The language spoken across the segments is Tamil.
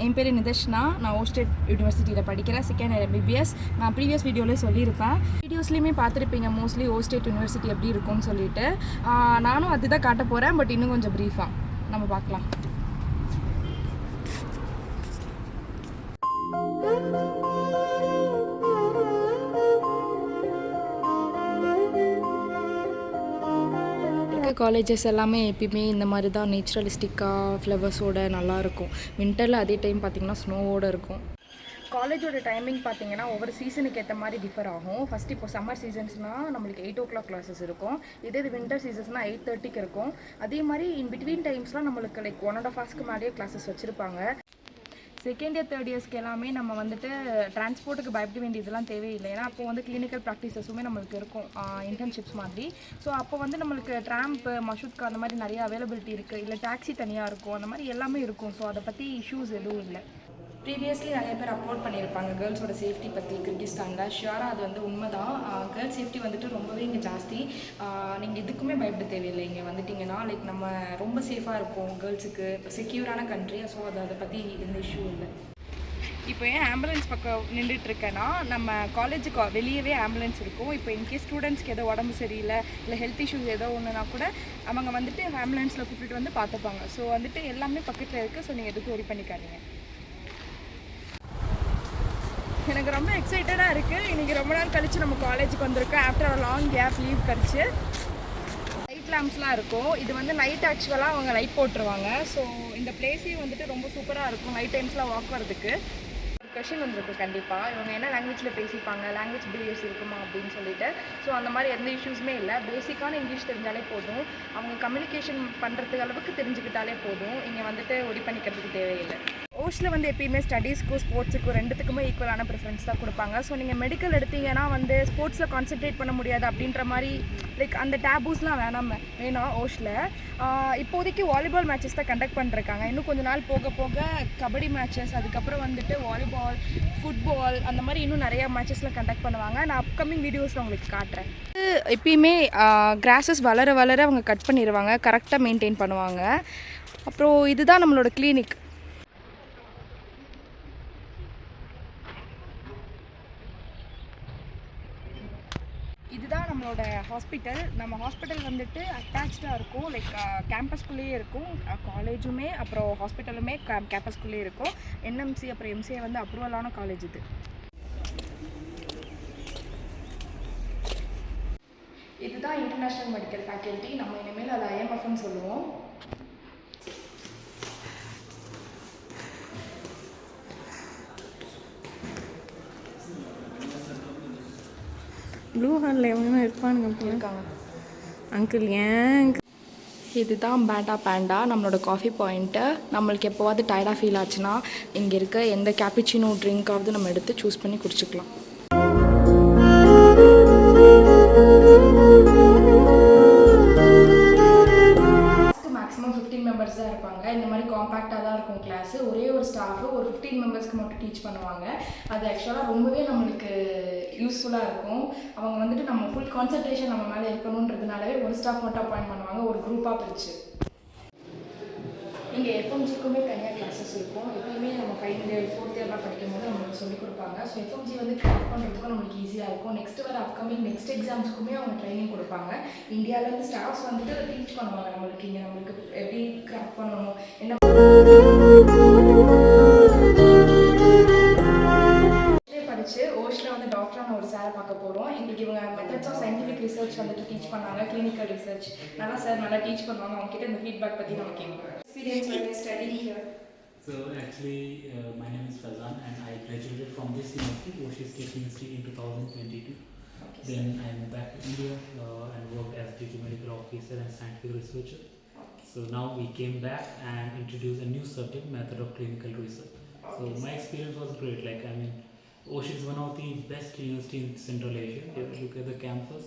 என் பேர் நிதர்ஷ்னா. நான் ஓஸ்டேட் யூனிவர்சிட்டியில் படிக்கிறேன், செகண்ட் இயர் MBBS. நான் ப்ரீவியஸ் வீடியோவில் சொல்லியிருப்பேன், வீடியோஸ்லேயுமே பார்த்துருப்பீங்க மோஸ்ட்லி ஓஸ்டேட் யூனிவர்சிட்டி எப்படி இருக்கும்னு சொல்லிட்டு. நானும் அதுதான் காட்ட போகிறேன், பட் இன்னும் கொஞ்சம் ப்ரீஃபாக நம்ம பார்க்கலாம். காலேஜஸ் எல்லாமே எப்பயுமே இந்த மாதிரி தான் நேச்சுரலிஸ்டிக்காக ஃப்ளவர்ஸோடு நல்லாயிருக்கும். வின்டரில் அதே டைம் பார்த்திங்கன்னா ஸ்னோவோடு இருக்கும். காலேஜோட டைமிங் பார்த்திங்கன்னா ஒவ்வொரு சீசனுக்கு ஏற்ற மாதிரி டிஃபர் ஆகும். ஃபஸ்ட் இப்போ சம்மர் சீசன்ஸ்னால் நம்மளுக்கு 8 o'clock கிளாஸஸ் இருக்கும். இதே இது வின்டர் சீசன்ஸ்னால் 8:30க்கு இருக்கும். அதே மாதிரி இன் பிட்வீன் டைம்ஸ்லாம் நம்மளுக்கு லைக் 1.5 hours மேலேயே கிளாஸஸ் வச்சுருப்பாங்க. செகண்ட் இயர் தேர்ட் இயர்ஸ்க்கு எல்லாமே நம்ம வந்துட்டு டிரான்ஸ்போர்ட்டுக்கு பயப்பட வேண்டியதெல்லாம் தேவையில்லை. ஏன்னா அப்போ வந்து கிளினிக்கல் ப்ராக்டிசஸுமே நம்மளுக்கு இருக்கும், இன்டர்ன்ஷிப்ஸ் மாதிரி. ஸோ அப்போ வந்து நம்மளுக்கு ட்ராம்ப்பு, மஷூத்கா அந்த மாதிரி நிறைய அவைலபிலிட்டி இருக்குது. இல்லை டாக்ஸி தனியாக இருக்கும், அந்த மாதிரி எல்லாமே இருக்கும். ஸோ அதை பற்றி இஷ்யூஸ் எதுவும் இல்லை. ப்ரீவியஸ்லி நிறைய பேர் அப்லோட் பண்ணியிருப்பாங்க கேர்ள்ஸோட சேஃப்டி பற்றி கிர்கிஸ்தானில். ஷியோராக அது வந்து உண்மை தான். கேர்ள்ஸ் சேஃப்டி வந்துட்டு ரொம்பவே இங்கே ஜாஸ்தி. நீங்கள் இதுக்குமே பயப்பட தேவையில்லை. இங்கே வந்துட்டிங்கன்னா லைக் நம்ம ரொம்ப சேஃபாக இருக்கும், கேர்ள்ஸுக்கு செக்யூரான கண்ட்ரி. ஸோ அதை பற்றி எந்த இஷ்யூ இல்லை. இப்போ ஏன் ஆம்புலன்ஸ் பக்கம் நின்றுட்டுருக்கேன்னா, நம்ம காலேஜுக்கு வெளியவே ஆம்புலன்ஸ் இருக்கும். இப்போ இன்கேஸ் ஸ்டூடெண்ட்ஸ்க்கு ஏதோ உடம்பு சரியில்லை, இல்லை ஹெல்த் இஷ்யூஸ் ஏதோ ஒன்றுனா கூட அவங்க வந்துட்டு ஆம்புலன்ஸில் கூப்பிட்டு வந்து பார்த்துப்பாங்க. ஸோ வந்துட்டு எல்லாமே பக்கத்தில் இருக்குது. ஸோ நீங்கள் எதுக்கும் ஒரி பண்ணிக்காதீங்க. எனக்கு ரொம்ப எக்ஸைட்டடாக இருக்குது. இன்றைக்கி ரொம்ப நாள் கழித்து நம்ம காலேஜுக்கு வந்திருக்கோம். After a long gap leave கழிச்சு லைட் லேம்ப்ஸ்லாம் இருக்கும். இது வந்து நைட் ஆக்சுவலாக அவங்க லைட் போட்டுருவாங்க. ஸோ இந்த பிளேஸே வந்துட்டு ரொம்ப சூப்பராக இருக்கும் நைட் டைம்ஸ்லாம் வாக் வரதுக்கு. ஒரு கொஷின் வந்துருக்கு கண்டிப்பாக, இவங்க என்ன லாங்குவேஜில் பேசிப்பாங்க, லாங்குவேஜ் பேரியர்ஸ் இருக்குமா அப்படின்னு சொல்லிட்டு. ஸோ அந்த மாதிரி எந்த இஷ்யூஸுமே இல்லை. பேசிக்கான இங்கிலீஷ் தெரிஞ்சாலே போதும், அவங்க கம்யூனிகேஷன் பண்ணுறதுக்கு அளவுக்கு தெரிஞ்சுக்கிட்டாலே போதும். இங்கே வந்துட்டு ஒடி பண்ணிக்கிறதுக்கு தேவையில்லை. ஓஸ்டில் வந்து எப்பயுமே ஸ்டடீஸ்க்கும் ஸ்போர்ட்ஸுக்கும் ரெண்டுத்துக்குமே ஈக்குவலான ப்ரிஃபரன்ஸ் தான் கொடுப்பாங்க. ஸோ நீங்கள் மெடிக்கல் எடுத்தீங்கன்னா வந்து ஸ்போர்ட்ஸில் கான்சென்ட்ரேட் பண்ண முடியாது அப்படின்ற மாதிரி லைக் அந்த டேபூஸ்லாம் வேணாம் ஓஸ்டில். இப்போதைக்கு வாலிபால் மேட்சஸ் தான் கண்டக்ட் பண்ணிருக்காங்க. இன்னும் கொஞ்சம் நாள் போக போக கபடி மேட்சஸ், அதுக்கப்புறம் வந்துட்டு வாலிபால், ஃபுட்பால், அந்த மாதிரி இன்னும் நிறையா மேட்சஸ்லாம் கண்டக்ட் பண்ணுவாங்க. நான் அப்கமிங் வீடியோஸில் உங்களுக்கு காட்டுறேன். எப்பயுமே கிராஸஸ் வளர வளர அவங்க கட் பண்ணிடுவாங்க, கரெக்டாக மெயின்டைன் பண்ணுவாங்க. அப்புறம் இதுதான் நம்மளோட கிளினிக். இதுதான் நம்மளோட ஹாஸ்பிட்டல். நம்ம ஹாஸ்பிட்டல் வந்துட்டு அட்டாச்சாக இருக்கும், லைக் கேம்பஸ்குள்ளேயே இருக்கும். காலேஜுமே அப்புறம் ஹாஸ்பிட்டலுமே கேம்பஸ்குள்ளேயே இருக்கும். NMC அப்புறம் MCA வந்து அப்ரூவலான காலேஜ் இது. இதுதான் இன்டர்நேஷ்னல் மெடிக்கல் ஃபேக்கல்ட்டி. நம்ம இனிமேல் அதை IMFன்னு சொல்லுவோம். ப்ளூ ஹார்னில் எவனுமே இருக்காங்க அங்கிள். ஏன் இதுதான் பேண்டா நம்மளோட காஃபி பாயிண்ட்டு. நம்மளுக்கு எப்போவாது டயர்டாக ஃபீல் ஆச்சுன்னா இங்கே இருக்க எந்த கேப்புச்சினோ ட்ரிங்காவது நம்ம எடுத்து சூஸ் பண்ணி குடிச்சிக்கலாம். மேக்ஸிமம் 15 மெம்பர்ஸ் தான் இருப்பாங்க. இந்த மாதிரி காம்பேக்டாக தான் இருக்கும் கிளாஸு. ஒரே ஒரு ஸ்டாஃபு ஒரு 15 மெம்பர்ஸ்க்கு மட்டும் டீச் பண்ணுவாங்க. அது ஆக்சுவலாக ரொம்பவே நம்மளுக்கு யூஸ்ஃபுல்லாக இருக்கும். அவங்க வந்துட்டு நம்ம ஃபுல் கான்சன்ட்ரேஷன் நம்ம மேலே இருக்கணுன்றதுனாலவே ஒரு ஸ்டாஃப் மட்டும் அப்பாயிண்ட் பண்ணுவாங்க, ஒரு குரூப்பாக பிரிச்சு. இங்கே FMGக்குமே தனியாக கிளாஸஸ் இருக்கும். எப்பயுமே நம்ம ஃபைனல் இயர் 4th இயர்லாம் படிக்கும் போது நம்மளுக்கு சொல்லிக் கொடுப்பாங்க. ஸோ FMG வந்து கிராக் பண்ணுறதுக்கும் நம்மளுக்கு ஈஸியாக இருக்கும். நெக்ஸ்ட் வர நெக்ஸ்ட் எக்ஸாம்ஸ்க்குமே அவங்க ட்ரைனிங் கொடுப்பாங்க. இந்தியாவிலேருந்து ஸ்டாஃப்ஸ் வந்துட்டு டீச் பண்ணுவாங்க நம்மளுக்கு. இங்கே நம்மளுக்கு எப்படி கிராக் பண்ணணும், என்ன படிச்சு ஓஸ்டில் வந்து டாக்டரான ஒரு சாரை பார்க்க போகிறோம். எங்களுக்கு இவங்க மெத்தட்ஸ் ஆஃப் சயின்டிஃபிக் ரிசர்ச் வந்துட்டு டீச் பண்ணாங்க, கிளினிக்கல் ரிசர்ச். நல்லா சார் நல்லா டீச் பண்ணுவாங்க. அவங்க கிட்ட இந்த ஃபீட்பேக் பற்றி நம்ம கேட்குறோம். Experience when you study here? So actually, my name is Fazan and I graduated from this university, Oshi State University in 2022. Okay, then I moved back to India and worked as Deputy Medical Officer and Scientific Researcher. Okay. So now we came back and introduced a new subject, method of clinical research. Okay. So my experience was great. Like Oshi is one of the best university in Central Asia. If you look at the campus,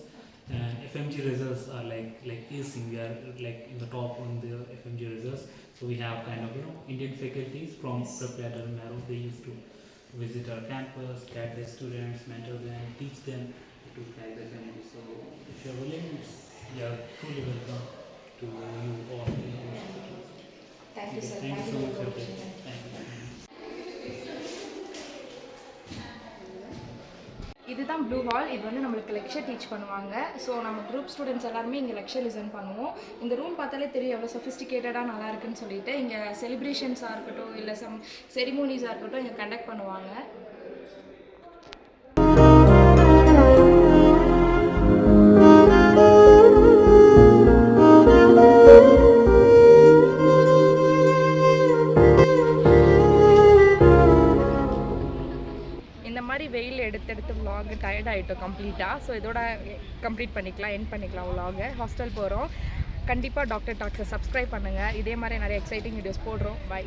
and FMG results are like ASIM. We are like in the top on the FMG results. So we have kind of Indian faculties from Preparator and Narrow. They used to visit our campus, guide the students, mentor them, teach them to crack the FMG. So if you are willing, you are truly welcome to you all. Thank you, sir. Thank you so much. Thank you. இதுதான் ப்ளூ ஹால். இது வந்து நம்மளுக்கு லெக்சர் டீச் பண்ணுவாங்க. ஸோ நம்ம குரூப் ஸ்டூடெண்ட்ஸ் எல்லாருமே இங்கே லெக்சர் லிசன் பண்ணுவோம். இந்த ரூம் பார்த்தாலே தெரியும் எவ்வளோ சொஃபிஸ்டிகேட்டடாக நல்லா இருக்குன்னு சொல்லிட்டு. இங்கே செலிப்ரேஷன்ஸாக இருக்கட்டும் இல்லை சம் செரிமோனிஸாக இருக்கட்டும் இங்கே கண்டக்ட் பண்ணுவாங்க. இந்த மாதிரி வெயில் எடுத்து vlog டயர்ட் ஆகிட்டோம் கம்ப்ளீட்டாக. ஸோ இதோட கம்ப்ளீட் பண்ணிக்கலாம், எண்ட் பண்ணிக்கலாம் vlog. ஹாஸ்டல் போகிறோம். கண்டிப்பாக டாக்டர் டாக்ஸை சப்ஸ்கிரைப் பண்ணுங்கள். இதே மாதிரி நிறைய எக்ஸைட்டிங் வீடியோஸ் போடுறோம். பை.